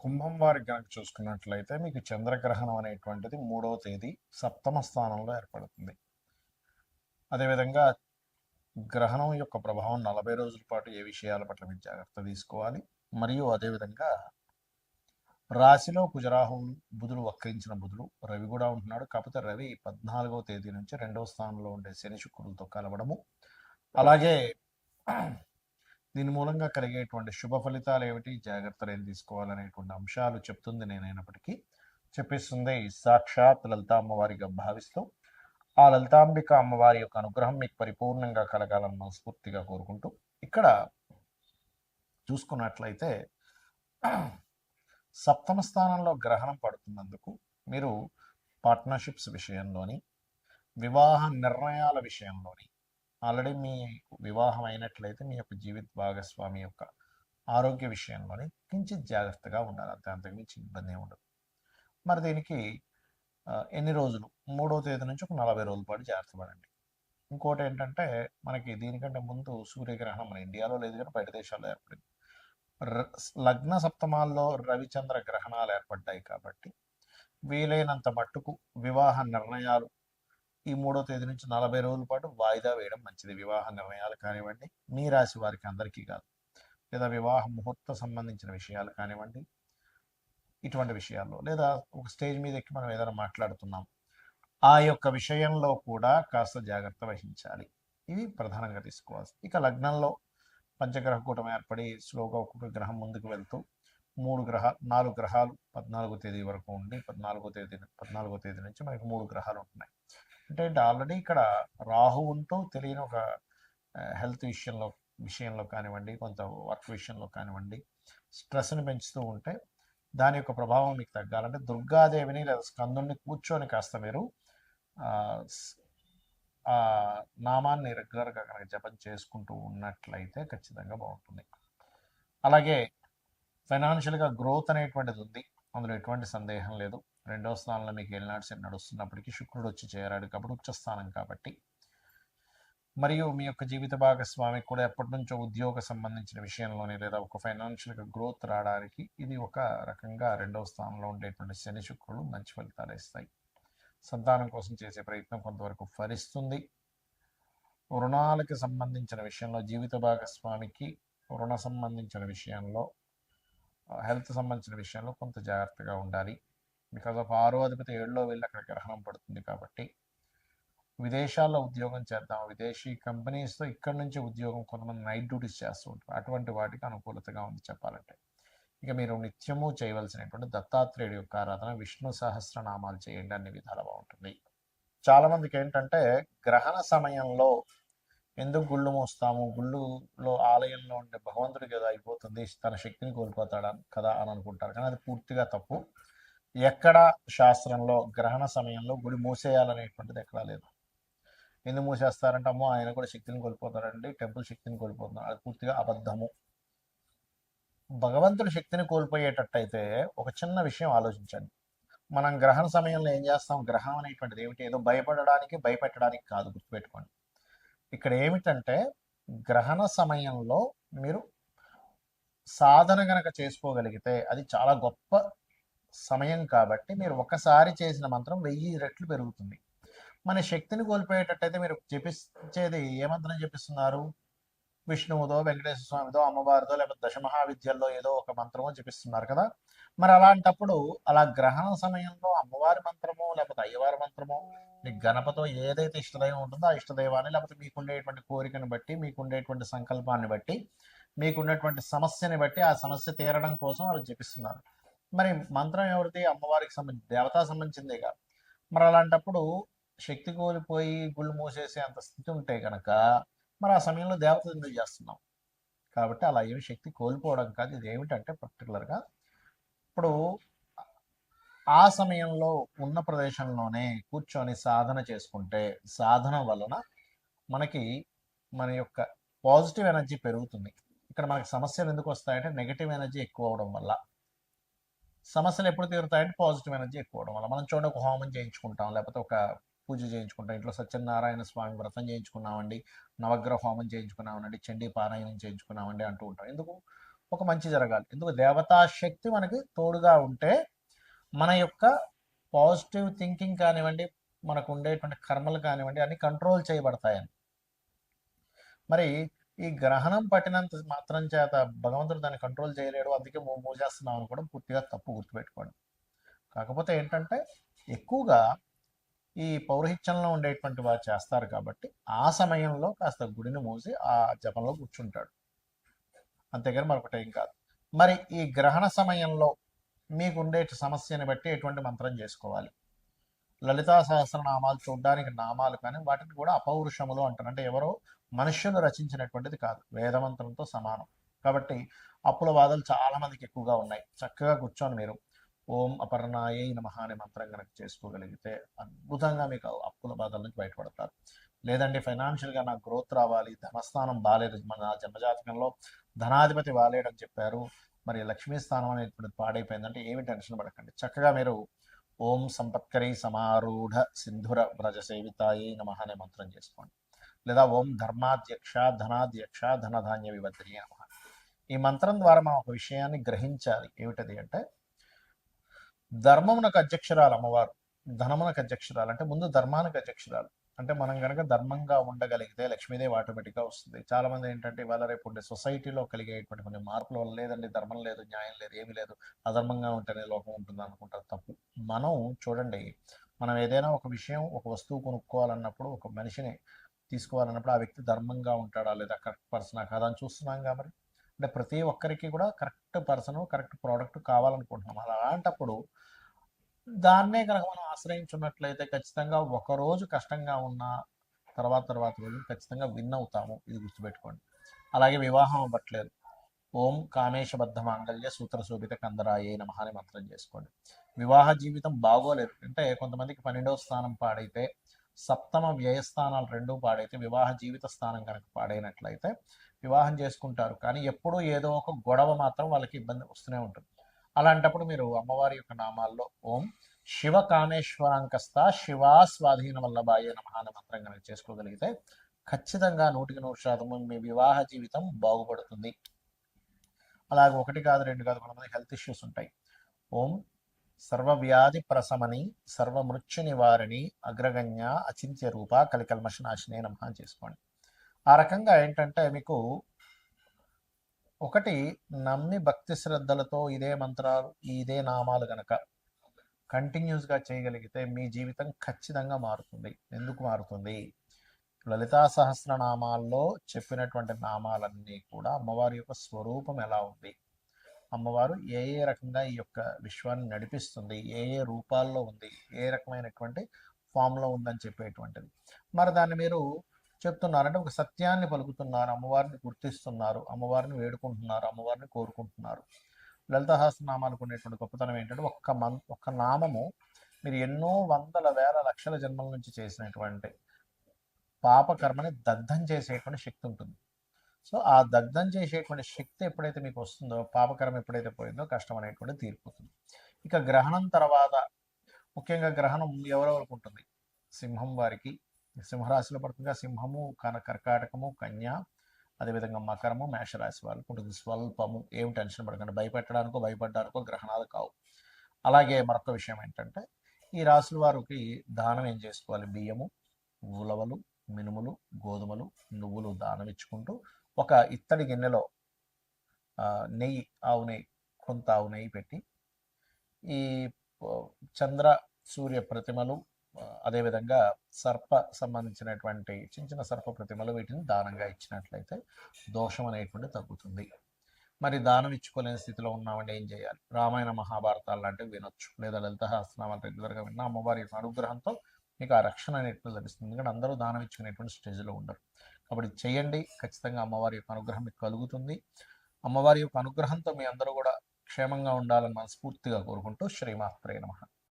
కుంభం వారికి గనక చూసుకున్నట్లయితే మీకు చంద్రగ్రహణం అనేటువంటిది 3వ తేదీ సప్తమ స్థానంలో ఏర్పడుతుంది. అదేవిధంగా గ్రహణం యొక్క ప్రభావం 40 రోజుల పాటు ఏ విషయాల పట్ల మీరు జాగ్రత్త తీసుకోవాలి, మరియు అదేవిధంగా రాశిలో కుజరాహు బుధుడు వక్రించిన బుధుడు రవి కూడా ఉంటున్నాడు. కాకపోతే రవి 14వ తేదీ నుంచి 2వ స్థానంలో ఉండే శని శుక్రులతో కలవడము, అలాగే దీని మూలంగా కలిగేటువంటి శుభ ఫలితాలు ఏమిటి, జాగ్రత్తలు ఏం తీసుకోవాలనేటువంటి అంశాలు చెప్తుంది. నేనైనప్పటికీ చెప్పిస్తుంది సాక్షాత్ లలిత అమ్మవారిగా భావిస్తూ ఆ లలితాంబిక అమ్మవారి యొక్క అనుగ్రహం మీకు పరిపూర్ణంగా కలగాలని మనస్ఫూర్తిగా కోరుకుంటూ, ఇక్కడ చూసుకున్నట్లయితే సప్తమ స్థానంలో గ్రహణం పడుతున్నందుకు మీరు పార్ట్నర్షిప్స్ విషయంలోని, వివాహ నిర్ణయాల విషయంలోని, ఆల్రెడీ మీ వివాహం అయినట్లయితే మీ యొక్క జీవిత భాగస్వామి యొక్క ఆరోగ్య విషయంలోని కించిత్ జాగ్రత్తగా ఉండాలి. అంతకు మించి ఇబ్బంది ఏమి ఉండదు. మరి దీనికి ఎన్ని రోజులు, 3వ తేదీ నుంచి ఒక 40 రోజుల పాటు జాగ్రత్త పడండి. ఇంకోటి ఏంటంటే, మనకి దీనికంటే ముందు సూర్యగ్రహణం మన ఇండియాలో లేదు కానీ బయట దేశాల్లో ఏర్పడింది. లగ్న సప్తమాల్లో రవిచంద్ర గ్రహణాలు ఏర్పడ్డాయి కాబట్టి వీలైనంత మట్టుకు వివాహ నిర్ణయాలు ఈ 3వ తేదీ నుంచి 40 రోజుల పాటు వాయిదా వేయడం మంచిది. వివాహ నిర్ణయాలు కానివ్వండి, మీ రాశి వారికి అందరికీ కాదు, లేదా వివాహ ముహూర్త సంబంధించిన విషయాలు కానివ్వండి, ఇటువంటి విషయాల్లో, లేదా ఒక స్టేజ్ మీద ఎక్కి మనం ఏదైనా మాట్లాడుతున్నాం, ఆ యొక్క విషయంలో కూడా కాస్త జాగ్రత్త వహించాలి. ఇవి ప్రధానంగా తీసుకోవాలి. ఇక లగ్నంలో పంచగ్రహ కూటమి ఏర్పడి స్లోగా ఒక్కొక్క గ్రహం ముందుకు వెళ్తూ 4 గ్రహాలు 14వ తేదీ వరకు ఉండి 14వ తేదీ నుంచి మనకి 3 గ్రహాలు ఉంటున్నాయి. అంటే ఆల్రెడీ ఇక్కడ రాహు ఉంటూ తెలియని ఒక హెల్త్ విషయంలో కానివ్వండి, కొంత వర్క్ విషయంలో కానివ్వండి స్ట్రెస్ని పెంచుతూ ఉంటే దాని యొక్క ప్రభావం మీకు తగ్గాలంటే దుర్గాదేవిని లేదా స్కందుని కూర్చొని కాస్త మీరు ఆ నామాన్ని రెగ్యులర్గా కనుక జపం చేసుకుంటూ ఉన్నట్లయితే ఖచ్చితంగా బాగుంటుంది. అలాగే ఫైనాన్షియల్గా గ్రోత్ అనేటువంటిది ఉంది, అందులో ఎటువంటి సందేహం లేదు. 2వ స్థానంలో మీకు ఏలినాడు శని నడుస్తున్నప్పటికీ శుక్రుడు వచ్చి చేరాడు కాబట్టి ఉచ్చస్థానం కాబట్టి, మరియు మీ యొక్క జీవిత భాగస్వామికి కూడా ఎప్పటి నుంచో ఉద్యోగ సంబంధించిన విషయంలోనే లేదా ఒక ఫైనాన్షియల్గా గ్రోత్ రావడానికి ఇది ఒక రకంగా 2వ స్థానంలో ఉండేటువంటి శని శుక్రుడు మంచి ఫలితాలు ఇస్తాయి. సంతానం కోసం చేసే ప్రయత్నం కొంతవరకు ఫలిస్తుంది. రుణాలకు సంబంధించిన విషయంలో, జీవిత భాగస్వామికి రుణ సంబంధించిన విషయంలో, హెల్త్ సంబంధించిన విషయంలో కొంత జాగ్రత్తగా ఉండాలి. బికాజ్ ఆఫ్ 6వ అధిపతి 7లో వెళ్ళి అక్కడ గ్రహణం పడుతుంది కాబట్టి విదేశాల్లో ఉద్యోగం చేద్దాం, విదేశీ కంపెనీస్తో ఇక్కడి నుంచి ఉద్యోగం, కొంతమంది నైట్ డ్యూటీస్ చేస్తూ ఉంటారు, అటువంటి వాటికి అనుకూలతగా ఉంది చెప్పాలంటే. ఇక మీరు నిత్యము చేయవలసినటువంటి దత్తాత్రేయుడి యొక్క ఆరాధన, విష్ణు సహస్రనామాలు చేయండి, అన్ని విధాలు బాగుంటుంది. చాలామందికి ఏంటంటే గ్రహణ సమయంలో ఎందుకు గుళ్ళు మోస్తాము, గుళ్ళులో ఆలయంలో ఉండే భగవంతుడికి కదా అయిపోతుంది, తన శక్తిని కోల్పోతాడా కదా అని అనుకుంటారు, కానీ అది పూర్తిగా తప్పు. ఎక్కడ శాస్త్రంలో గ్రహణ సమయంలో గుడి మూసేయాలనేటువంటిది ఎక్కడా లేదు. ఎందుకు మూసేస్తారంటే అమ్మో ఆయన కూడా శక్తిని కోల్పోతారండి, టెంపుల్ శక్తిని కోల్పోతున్నారు, అది పూర్తిగా అబద్ధము. భగవంతుడి శక్తిని కోల్పోయేటట్టయితే ఒక చిన్న విషయం ఆలోచించండి. మనం గ్రహణ సమయంలో ఏం చేస్తాం, గ్రహం అనేటువంటిది ఏమిటి, ఏదో భయపడడానికి భయపెట్టడానికి కాదు, గుర్తుపెట్టుకోండి. ఇక్కడ ఏమిటంటే గ్రహణ సమయంలో మీరు సాధన గనక చేసుకోగలిగితే అది చాలా గొప్ప సమయం కాబట్టి మీరు ఒకసారి చేసిన మంత్రం 1000 రెట్లు పెరుగుతుంది. మన శక్తిని కోల్పోయేటట్టయితే మీరు జపించేది ఏ మంత్రం జపిస్తున్నారు, విష్ణువుదో, వెంకటేశ్వర స్వామిదో, అమ్మవారిదో, లేకపోతే దశమహావిద్యల్లో ఏదో ఒక మంత్రమో జపిస్తున్నారు కదా. మరి అలాంటప్పుడు అలా గ్రహణ సమయంలో అమ్మవారి మంత్రమో లేకపోతే అయ్యవారి మంత్రమో, మీకు గణపతో ఏదైతే ఇష్టదైవం ఉంటుందో ఆ ఇష్టదైవాన్ని, లేకపోతే మీకుండేటువంటి కోరికను బట్టి, మీకుండేటువంటి సంకల్పాన్ని బట్టి, మీకున్నటువంటి సమస్యని బట్టి ఆ సమస్య తీరడం కోసం వాళ్ళు జపిస్తున్నారు. మరి మంత్రం ఎవరిది, అమ్మవారికి సంబంధించి దేవతా సంబంధించిందేగా. మరి అలాంటప్పుడు శక్తి కోల్పోయి గుళ్ళు మూసేసే అంత స్థితి ఉంటే కనుక మరి ఆ సమయంలో దేవత ఎందుకు చేస్తున్నాం. కాబట్టి అలా ఏమి శక్తి కోల్పోవడం కాదు. ఇది ఏమిటంటే పర్టికులర్గా ఇప్పుడు ఆ సమయంలో ఉన్న ప్రదేశంలోనే కూర్చొని సాధన చేసుకుంటే సాధన వలన మనకి మన యొక్క పాజిటివ్ ఎనర్జీ పెరుగుతుంది. ఇక్కడ మనకి సమస్యలు ఎందుకు వస్తాయంటే నెగిటివ్ ఎనర్జీ ఎక్కువ అవడం వల్ల. సమస్యలు ఎప్పుడు తీరుతాయంటే పాజిటివ్ ఎనర్జీ ఎక్కువ అవడం వల్ల. మనం చూడండి, ఒక హోమం చేయించుకుంటాం, లేకపోతే ఒక పూజ చేయించుకుంటాం, ఇంట్లో సత్యనారాయణ స్వామి వ్రతం చేయించుకున్నామండి, నవగ్రహ హోమం చేయించుకున్నామండి, చండీ పారాయణం చేయించుకున్నామండి అంటూ ఉంటాం. ఎందుకు, ఒక మంచి జరగాలి. ఎందుకు దేవతా శక్తి మనకి తోడుగా ఉంటే మన యొక్క పాజిటివ్ థింకింగ్ కానివ్వండి, మనకు ఉండేటువంటి కర్మలు కానివ్వండి అన్ని కంట్రోల్ చేయబడతాయని. మరి ఈ గ్రహణం పట్టినంత మాత్రం చేత భగవంతుడు దాన్ని కంట్రోల్ చేయలేడు, అందుకే మూసేస్తున్నాం అనుకోవడం పూర్తిగా తప్పు, గుర్తుపెట్టుకోండి. కాకపోతే ఏంటంటే ఎక్కువగా ఈ పౌరహిత్యంలో ఉండేటువంటి వారు చేస్తారు కాబట్టి ఆ సమయంలో కాస్త గుడిని మూసి ఆ జపంలో కూర్చుంటాడు, అంతేగాని మరొకటి ఏం కాదు. మరి ఈ గ్రహణ సమయంలో మీకు ఉండే సమస్యని బట్టి ఎటువంటి మంత్రం చేసుకోవాలి? లలితా సహస్రనామాలు చూడడానికి నామాలు, కానీ వాటిని కూడా అపౌరుషములు అంటారు. అంటే ఎవరో మనుష్యులు రచించినటువంటిది కాదు, వేదమంత్రంతో సమానం. కాబట్టి అప్పుల బాధలు చాలా మందికి ఎక్కువగా ఉన్నాయి. చక్కగా కూర్చొని మీరు ఓం అపర్ణాయై నమః అనే మంత్రం కనుక చేసుకోగలిగితే అద్భుతంగా మీకు అప్పుల బాధల నుంచి బయటపడతారు. లేదంటే ఫైనాన్షియల్గా నాకు గ్రోత్ రావాలి, ధనస్థానం బాగాలేదు, మన జన్మజాతకంలో ధనాధిపతి బాగాలేడని చెప్పారు, మరి లక్ష్మీ స్థానం అనేటువంటిది పాడైపోయిందంటే ఏమి టెన్షన్ పడకండి. చక్కగా మీరు ఓం సంపత్కరీ సమారూఢ సింధుర వ్రజ సేవితాయై నమః అనే మంత్రం చేసుకోండి. లేదా ఓం ధర్మాధ్యక్ష ధనాధ్యక్ష ధనధాన్య వివర్ధిని నమః. ఈ మంత్రం ద్వారా మనం ఒక విషయాన్ని గ్రహించాలి. ఏమిటది అంటే, ధర్మమునకు అధ్యక్షురాలు అమ్మవారు, ధనమునకు అధ్యక్షురాలు. అంటే ముందు ధర్మానికి అధ్యక్షురాలు. అంటే మనం కనుక ధర్మంగా ఉండగలిగితే లక్ష్మీదేవి ఆటోమేటిక్గా వస్తుంది. చాలా మంది ఏంటంటే ఇవాళ రేపు ఉండే సొసైటీలో కలిగేటువంటి కొన్ని మార్పుల వల్ల లేదండి ధర్మం లేదు, న్యాయం లేదు, ఏమీ లేదు, అధర్మంగా ఉంటేనే లోకం ఉంటుంది అనుకుంటారు. తప్పు. మనం చూడండి, మనం ఏదైనా ఒక విషయం, ఒక వస్తువు కొనుక్కోవాలన్నప్పుడు, ఒక మనిషిని తీసుకోవాలన్నప్పుడు ఆ వ్యక్తి ధర్మంగా ఉంటాడా లేదా, కరెక్ట్ పర్సనా కాదా అని చూస్తున్నాం కాబట్టి. అంటే ప్రతి ఒక్కరికి కూడా కరెక్ట్ పర్సన్, కరెక్ట్ ప్రోడక్ట్ కావాలనుకుంటున్నాం. అలాంటప్పుడు దాన్నే కనుక మనం ఆశ్రయించున్నట్లయితే ఖచ్చితంగా ఒకరోజు కష్టంగా ఉన్న తర్వాత రోజు ఖచ్చితంగా విన్ అవుతాము, ఇది గుర్తుపెట్టుకోండి. అలాగే వివాహం అవ్వట్లేదు, ఓం కామేశబద్ధ మాంగళ్య సూత్ర శోభిత కందరాయే నమః అని మంత్రం చేసుకోండి. వివాహ జీవితం బాగోలేదు అంటే కొంతమందికి 12వ స్థానం పాడైతే, సప్తమ వ్యయస్థానాలు రెండూ పాడైతే, వివాహ జీవిత స్థానం కనుక పాడైనట్లయితే వివాహం చేసుకుంటారు, కానీ ఎప్పుడూ ఏదో ఒక గొడవ మాత్రం వాళ్ళకి ఇబ్బంది వస్తూనే ఉంటుంది. అలాంటప్పుడు మీరు అమ్మవారి యొక్క నామాల్లో ఓం శివ కామేశ్వరాంకస్త శివా స్వాధీన వల్లభాయే నమః అనే మంత్రం కనుక చేసుకోగలిగితే ఖచ్చితంగా 100% మీ వివాహ జీవితం బాగుపడుతుంది. అలాగే ఒకటి కాదు, రెండు కాదు, కొంతమంది హెల్త్ ఇష్యూస్ ఉంటాయి. ఓం సర్వవ్యాధి ప్రశమని సర్వమృత్యు నివారిణి అగ్రగణ్య అచింత్య రూప కలికల్మష నాశినే నమః అని చేసుకోండి. ఆ రకంగా ఏంటంటే మీకు ఒకటి నమ్మి భక్తి శ్రద్ధలతో ఇదే మంత్రాలు, ఇదే నామాలు గనక కంటిన్యూస్గా చేయగలిగితే మీ జీవితం ఖచ్చితంగా మారుతుంది. ఎందుకు మారుతుంది? లలితా సహస్రనామాల్లో చెప్పినటువంటి నామాలన్నీ కూడా అమ్మవారి యొక్క స్వరూపం ఎలా ఉంది, అమ్మవారు ఏ ఏ రకంగా ఈ యొక్క విశ్వాన్ని నడిపిస్తుంది, ఏ ఏ రూపాల్లో ఉంది, ఏ రకమైనటువంటి ఫామ్లో ఉందని చెప్పేటువంటిది. మరి దాన్ని మీరు చెప్తున్నారంటే ఒక సత్యాన్ని పలుకుతున్నారు, అమ్మవారిని గుర్తిస్తున్నారు, అమ్మవారిని వేడుకుంటున్నారు, అమ్మవారిని కోరుకుంటున్నారు. లలిత సహస్రనామాలకు ఉండేటువంటి గొప్పతనం ఏంటంటే ఒక్క నామము మీరు ఎన్నో వందల వేల లక్షల జన్మల నుంచి చేసినటువంటి పాపకర్మని దగ్ధం చేసేటువంటి శక్తి ఉంటుంది. సో ఆ దగ్ధం చేసేటువంటి శక్తి ఎప్పుడైతే మీకు వస్తుందో, పాపకర్మ ఎప్పుడైతే పోయిందో కష్టం అనేటువంటి తీరిపోతుంది. ఇక గ్రహణం తర్వాత ముఖ్యంగా గ్రహణం ఎవరెవరికి ఉంటుంది? సింహం వారికి, సింహరాశిలో పడుతుంది. సింహము, కర్కాటకము, కన్య, అదేవిధంగా మకరము, మేషరాశి వాళ్ళకు ఉంటుంది. స్వల్పము, ఏం టెన్షన్ పడకండి, భయపెట్టడానికో భయపడడానికో గ్రహణాలు కావు. అలాగే మరొక విషయం ఏంటంటే ఈ రాశుల వారికి దానం ఏం చేసుకోవాలి? బియ్యము, ఉలవలు, మినుములు, గోధుమలు, నువ్వులు దానం ఇచ్చుకుంటూ ఒక ఇత్తడి గిన్నెలో నెయ్యి, ఆవు నెయ్యి, కొంత ఆవు నెయ్యి పెట్టి ఈ చంద్ర సూర్య ప్రతిమలు, అదేవిధంగా సర్ప సంబంధించినటువంటి చిన్న చిన్న సర్ప ప్రతిమలు, వీటిని దానంగా ఇచ్చినట్లయితే దోషం అనేటువంటి తగ్గుతుంది. మరి దానం ఇచ్చుకోలేని స్థితిలో ఉన్నామంటే ఏం చేయాలి? రామాయణ మహాభారతాలు లాంటివి వినొచ్చు, లేదా లలిత సహస్రనామాలు రెగ్యులర్గా విన్నా అమ్మవారి యొక్క అనుగ్రహంతో మీకు ఆ రక్షణ అనేటువంటి లభిస్తుంది. ఎందుకంటే అందరూ దానం ఇచ్చుకునేటువంటి స్టేజ్లో ఉండరు. కాబట్టి చేయండి, ఖచ్చితంగా అమ్మవారి యొక్క అనుగ్రహం మీకు కలుగుతుంది. అమ్మవారి యొక్క అనుగ్రహంతో మీ అందరూ కూడా క్షేమంగా ఉండాలని మనస్ఫూర్తిగా కోరుకుంటూ శ్రీమాత్రే నమః.